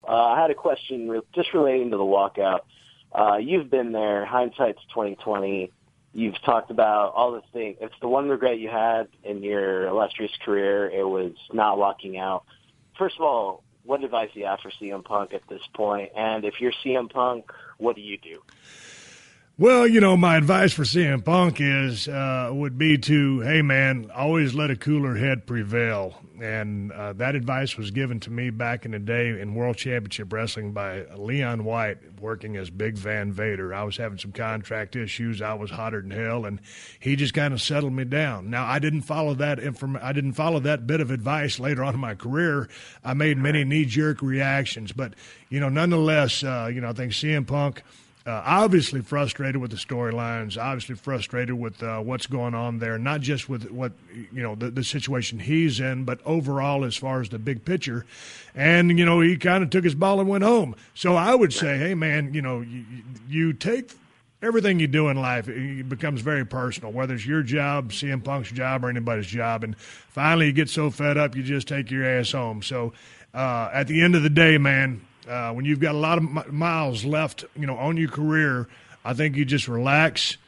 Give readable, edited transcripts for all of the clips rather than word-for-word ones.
I had a question just relating to the walkout. You've been there. Hindsight's 2020. You've talked about all the things. It's the one regret you had in your illustrious career. It was not walking out. First of all, what advice do you have for CM Punk at this point? And if you're CM Punk, what do you do? Well, you know, my advice for CM Punk would be to, hey, man, always let a cooler head prevail. And that advice was given to me back in the day in World Championship Wrestling by Leon White, working as Big Van Vader. I was having some contract issues. I was hotter than hell, and he just kind of settled me down. Now, I didn't follow that bit of advice later on in my career. I made many knee-jerk reactions. But, you know, nonetheless, I think CM Punk – obviously frustrated with the storylines, obviously frustrated with what's going on there, not just with what, the situation he's in, but overall as far as the big picture. And, he kind of took his ball and went home. So I would say, hey, man, you take everything you do in life, it becomes very personal, whether it's your job, CM Punk's job, or anybody's job. And finally you get so fed up, you just take your ass home. So at the end of the day, man, when you've got a lot of miles left, on your career, I think you just relax,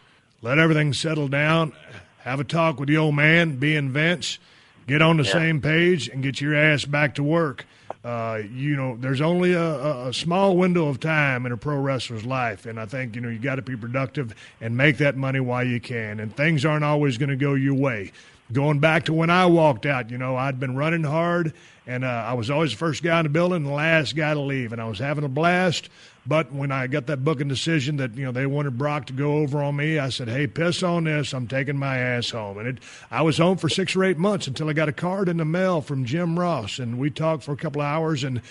let everything settle down, have a talk with the old man, being Vince, get on the same page, and get your ass back to work. There's only a small window of time in a pro wrestler's life, and I think, you got to be productive and make that money while you can. And things aren't always going to go your way. Going back to when I walked out, I'd been running hard, and I was always the first guy in the building and the last guy to leave, and I was having a blast. But when I got that booking decision that, they wanted Brock to go over on me, I said, hey, piss on this. I'm taking my ass home. And I was home for 6 or 8 months until I got a card in the mail from Jim Ross. And we talked for a couple of hours, and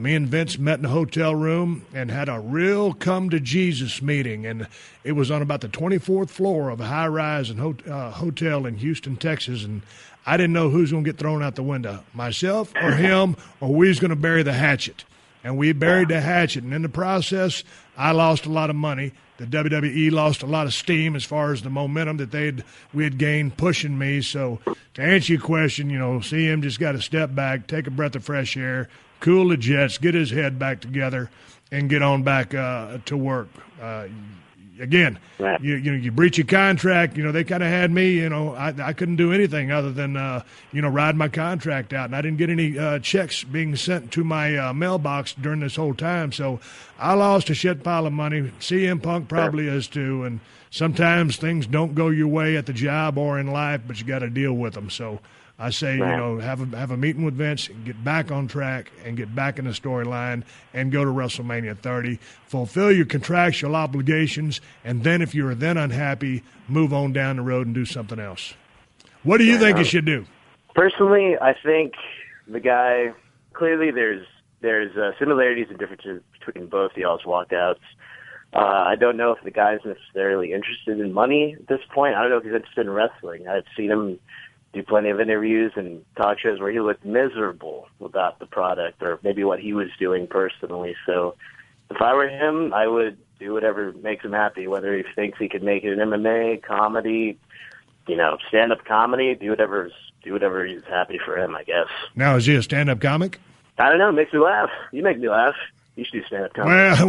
me and Vince met in a hotel room and had a real come-to-Jesus meeting. And it was on about the 24th floor of a high-rise and hotel in Houston, Texas. And I didn't know who's going to get thrown out the window, myself or him, or we was going to bury the hatchet. And we buried the hatchet. And in the process, I lost a lot of money. The WWE lost a lot of steam as far as the momentum that we had gained pushing me. So to answer your question, CM just got to step back, take a breath of fresh air, cool the jets, get his head back together, and get on back to work. Again, you breach your contract. They kind of had me. I couldn't do anything other than ride my contract out, and I didn't get any checks being sent to my mailbox during this whole time. So I lost a shit pile of money. CM Punk probably is too. And sometimes things don't go your way at the job or in life, but you got to deal with them. So I say, have a meeting with Vince, and get back on track and get back in the storyline and go to WrestleMania 30. Fulfill your contractual obligations, and then if you're then unhappy, move on down the road and do something else. What do you think you should do? Personally, I think the guy, clearly there's similarities and differences between both y'all's walkouts. I don't know if the guy's necessarily interested in money at this point. I don't know if he's interested in wrestling. I've seen him do plenty of interviews and talk shows where he looked miserable about the product or maybe what he was doing personally. So if I were him, I would do whatever makes him happy, whether he thinks he could make it an MMA, comedy, stand-up comedy, do whatever he's happy for him, I guess. Now, is he a stand-up comic? I don't know. It makes me laugh. You make me laugh. You should do stand-up comedy.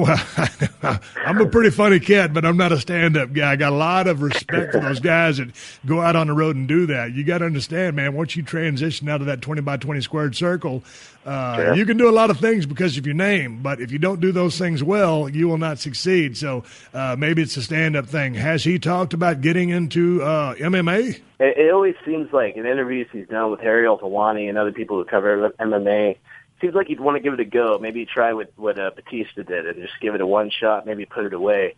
Well, I'm a pretty funny cat, but I'm not a stand-up guy. I got a lot of respect for those guys that go out on the road and do that. You got to understand, man, once you transition out of that 20 by 20 squared circle, you can do a lot of things because of your name. But if you don't do those things well, you will not succeed. So maybe it's a stand-up thing. Has he talked about getting into MMA? It always seems like in interviews he's done with Harry Altawani and other people who cover MMA, seems like he'd want to give it a go. Maybe try what Batista did and just give it a one shot, maybe put it away.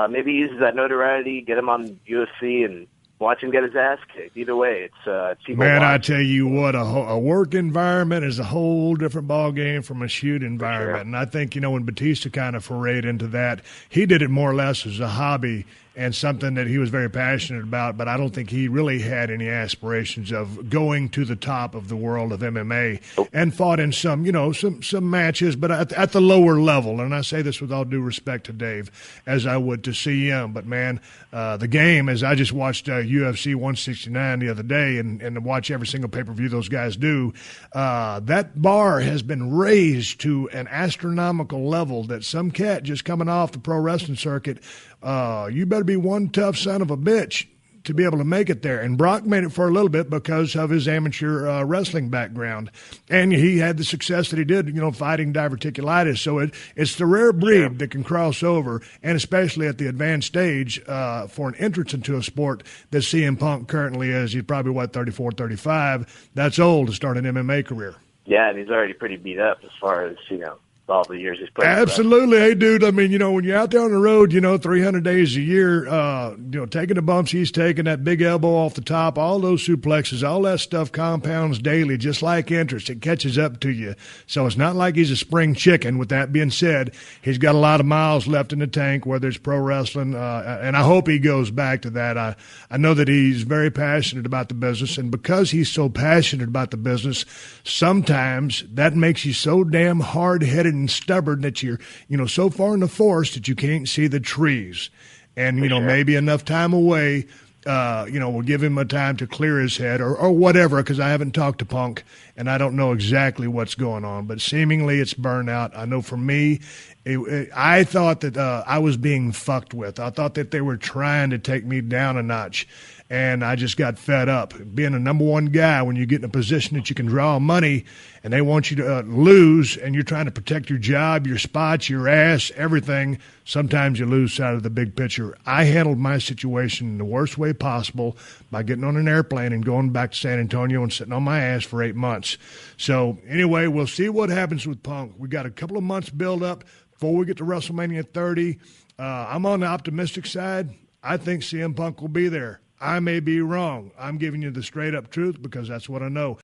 Maybe he uses that notoriety, get him on UFC, and watch him get his ass kicked. Either way, it's people. Man, I tell you what, a work environment is a whole different ball game from a shoot environment. Sure. And I think, when Batista kind of forayed into that, he did it more or less as a hobby. and something that he was very passionate about, but I don't think he really had any aspirations of going to the top of the world of MMA, and fought in some matches, but at the lower level. And I say this with all due respect to Dave, as I would to CM. But, man, the game, as I just watched UFC 169 the other day and watch every single pay-per-view those guys do, that bar has been raised to an astronomical level that some cat just coming off the pro wrestling circuit, you better be one tough son of a bitch to be able to make it there. And Brock made it for a little bit because of his amateur wrestling background. And he had the success that he did, fighting diverticulitis. So it's the rare breed that can cross over, and especially at the advanced stage for an entrance into a sport that CM Punk currently is. He's probably, 34, 35. That's old to start an MMA career. Yeah, and he's already pretty beat up as far as, all the years he's played. Absolutely. Hey, dude, I mean, when you're out there on the road, 300 days a year, taking the bumps he's taking, that big elbow off the top, all those suplexes, all that stuff compounds daily, just like interest. It catches up to you. So it's not like he's a spring chicken. With that being said, he's got a lot of miles left in the tank, whether it's pro wrestling, and I hope he goes back to that. I know that he's very passionate about the business, and because he's so passionate about the business, sometimes that makes you so damn hard-headed and stubborn that you're, so far in the forest that you can't see the trees. And, maybe enough time away, we'll give him a time to clear his head or whatever, because I haven't talked to Punk and I don't know exactly what's going on. But seemingly it's burnout. I know for me, I thought that I was being fucked with. I thought that they were trying to take me down a notch. And I just got fed up. Being a number one guy, when you get in a position that you can draw money and they want you to lose, and you're trying to protect your job, your spots, your ass, everything, sometimes you lose sight of the big picture. I handled my situation in the worst way possible by getting on an airplane and going back to San Antonio and sitting on my ass for 8 months. So anyway, we'll see what happens with Punk. We got a couple of months build up before we get to WrestleMania 30. I'm on the optimistic side. I think CM Punk will be there. I may be wrong. I'm giving you the straight-up truth because that's what I know.